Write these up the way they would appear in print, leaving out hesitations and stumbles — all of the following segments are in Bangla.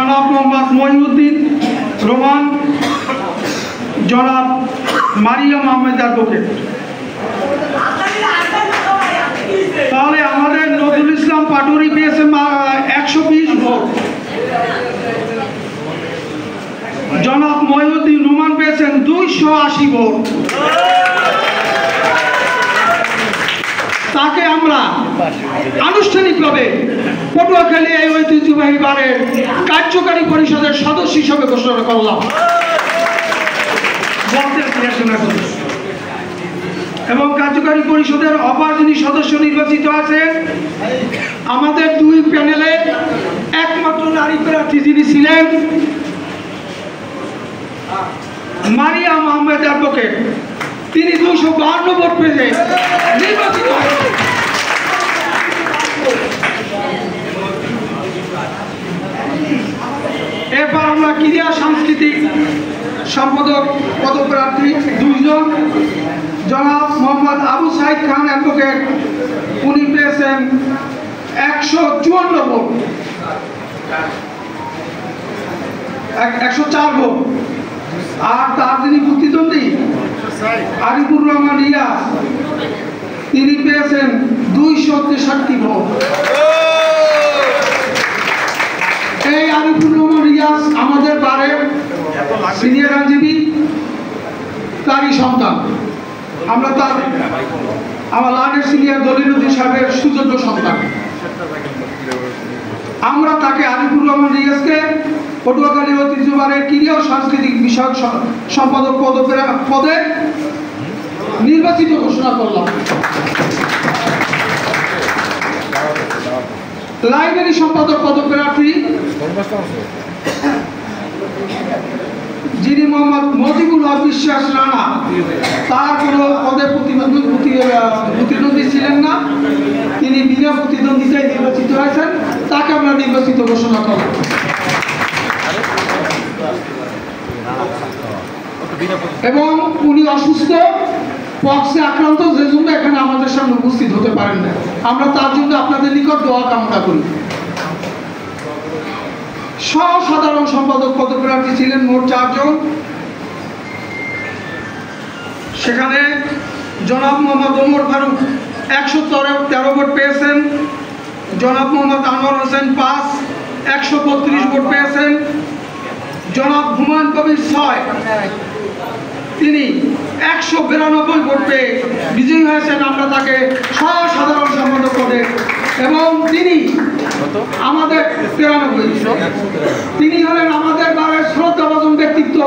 জনাব মোহাম্মদ মহিউদ্দিন রোমান, জনাব মারিয়াম আহমেদ অ্যাডভোকেট। তাহলে আমাদের নজরুল ইসলাম পাটুরি পেয়েছেন 120 ভোট, জনাব মহিউদ্দিন রোমান পেয়েছেন 280 ভোট। তাকে আমরা আনুষ্ঠানিকভাবে পটুয়াখালী এই ঐতিহ্যবাহী বারের কার্যকারী পরিষদের সদস্য হিসেবে ঘোষণা করলাম এবং কার্যকারী পরিষদের অপর যিনি সদস্য নির্বাচিত আছেন, আমাদের দুই প্যানেলে একমাত্র নারী প্রার্থী যিনি ছিলেন মারিয়াম আহমেদ অ্যাডভোকেট, তিনি 252 ভোট পেয়ে নির্বাচিত হয়েছেন। এরপর আমরা ক্রীড়া সাংস্কৃতিক সম্পাদক পদপ্রার্থী দুইজন, জনাব মোহাম্মদ আবু সাইদ খান অ্যাডভোকেট, উনি পেয়েছেন 154 ভোট, 104 ভোট। আর তার যিনি প্রতিদ্বন্দ্বী আরিফুর রহমান রিয়াজ, তিনি পেয়েছেন 263 ভোট। এই আরিফুর রহমান রিয়াজ আমাদের বারের সিনিয়র আইনজীবী, তারই সন্তান। আমরা তার আমার লানের সিনিয়র দলিলুদ্দিন সাহেবের সুযোগ্য সন্তান। আমরা তাকে আরিফুর রহমান রিয়াজকে পটুয়াখালী ঐতিহ্যবারের ক্রীড়া ও সাংস্কৃতিক বিষয়ক সম্পাদক পদে নির্বাচিত ঘোষণা করলাম। লাইব্রেরি সম্পাদক পদপ্রার্থী যিনি মোহাম্মদ মজিবুল হক বিশ্বাস রানা, তার কোনো পদে প্রতিদ্বন্দ্বী ছিলেন না, তিনি বিনা প্রতিদ্বন্দ্বিতায় নির্বাচিত হয়েছেন, তাকে আমরা নির্বাচিত ঘোষণা করব। এবং উনি অসুস্থ, পক্সে আক্রান্ত, যে জন্য এখানে আমাদের সামনে উপস্থিত হতে পারেন না। আমরা তার জন্য আপনাদের নিকট দোয়া কামনা করি। সাধারণ সম্পাদক পদপ্রার্থী ছিলেন মোট 4 জন। সেখানে জনাব মোহাম্মদ ওমর ফারুক 113 ভোট পেয়েছেন, জনাব মোহাম্মদ আনোয়ার হোসেন 5 132 ভোট পেয়েছেন, জনাব হুমায়ুন কবির 6, তিনি 192 ভোট পেয়ে বিজয়ী হয়েছেন। আমরা তাকে সাধারণ সম্পাদক পদে, এবং তিনি আমাদের 93, তিনি হলেন আমাদের বারের শ্রদ্ধাভাজন ব্যক্তিত্ব,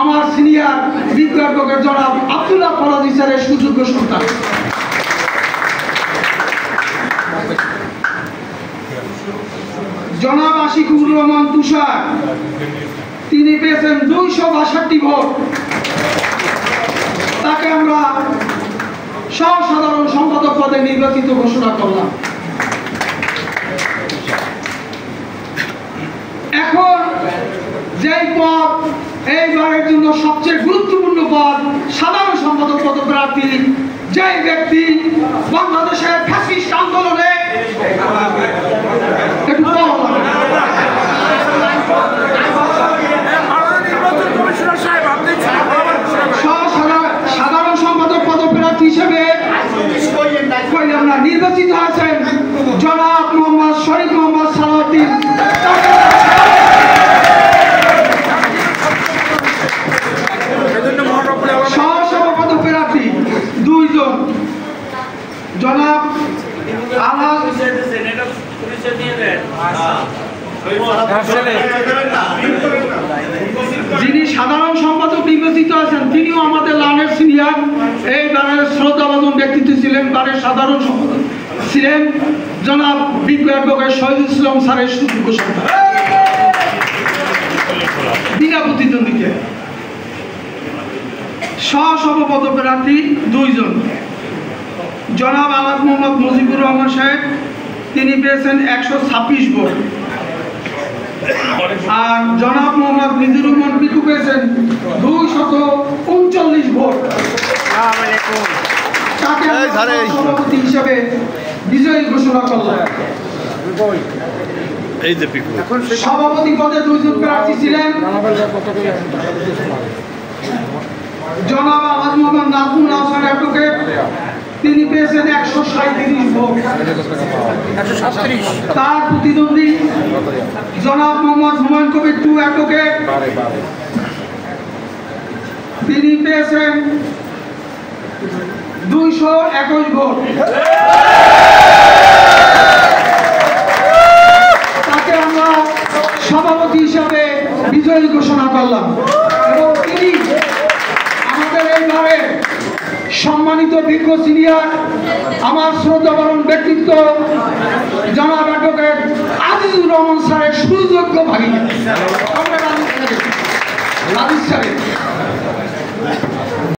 আমার সিনিয়র বিজ্ঞ অ্যাডভোকেট জনাব আব্দুল্লাহ ফরাজি স্যারের সুযোগ্য সন্তান। জনাব আশিকুর রহমান তুষার, তিনি পেয়েছেন 262 ভোট, তাকে আমরা সাধারণ সম্পাদক পদে নির্বাচিত ঘোষণা করলাম। এখন যেই পদ এইবারের জন্য সবচেয়ে গুরুত্বপূর্ণ পদ, সাধারণ সম্পাদক পদপ্রার্থী, যেই ব্যক্তি বাংলাদেশের ফ্যাসিস্ট আন্দোলনে সাধারণ সম্পাদক পদপ্রার্থী হিসেবে আমরা নির্বাচিত হয়েছেন জনাব মোহাম্মদ শরীফ মোহাম্মদ সালাউদ্দিন। সহসভাপতি প্রার্থী 2 জন, জনাব যিনি সাধারণ সম্পাদক নির্বাচিত আছেন, তিনিও আমাদের লানের সিনিয়র, এই বারের শ্রদ্ধাভাজন ব্যক্তিত্ব ছিলেন, বারের সাধারণ সম্পাদক ছিলেন জনাব বিজ্ঞ অ্যাডভোকেট শহীদুল ইসলাম স্যারের সুযোগ্য সন্তান, বিনা প্রতিদ্বন্দ্বিতা। সহসভাপতি প্রার্থী 2 জন, জনাব আলাদ মোহাম্মদ মুজিবুর রহমান সাহেব, তিনি পেয়েছেন 126 ভোট, আর জনাব মোহাম্মদ মিজুর রহমান পিকু পেয়েছেন 239 ভোট। তাকে সভাপতি হিসেবে বিজয়ী ঘোষণা করলাম। এই যে পিকু সভাপতি পদে 2 জন প্রার্থী ছিলেন জনাব আহমদ মোহাম্মদ নাজমুল হাসান অ্যাডভোকেট, তিনি পেয়েছেন 137 ভোট। তার প্রতিদ্বন্দ্বী জনাব মোহাম্মদ হুমায়ুন কবির 2 অ্যাডভোকেট, তিনি পেয়েছেন 221 ভোট। তাকে আমরা সভাপতি হিসাবে বিজয়ী ঘোষণা করলাম এবং তিনি আমাদের এইভাবে সম্মানিত বিজ্ঞ সিনিয়র আমার শ্রদ্ধাবরণ ব্যক্তিত্ব জনাব অ্যাডভোকেট আজিজুর রহমান স্যারের সুযোগ্য ভাগিনা রাজিজ স্যারের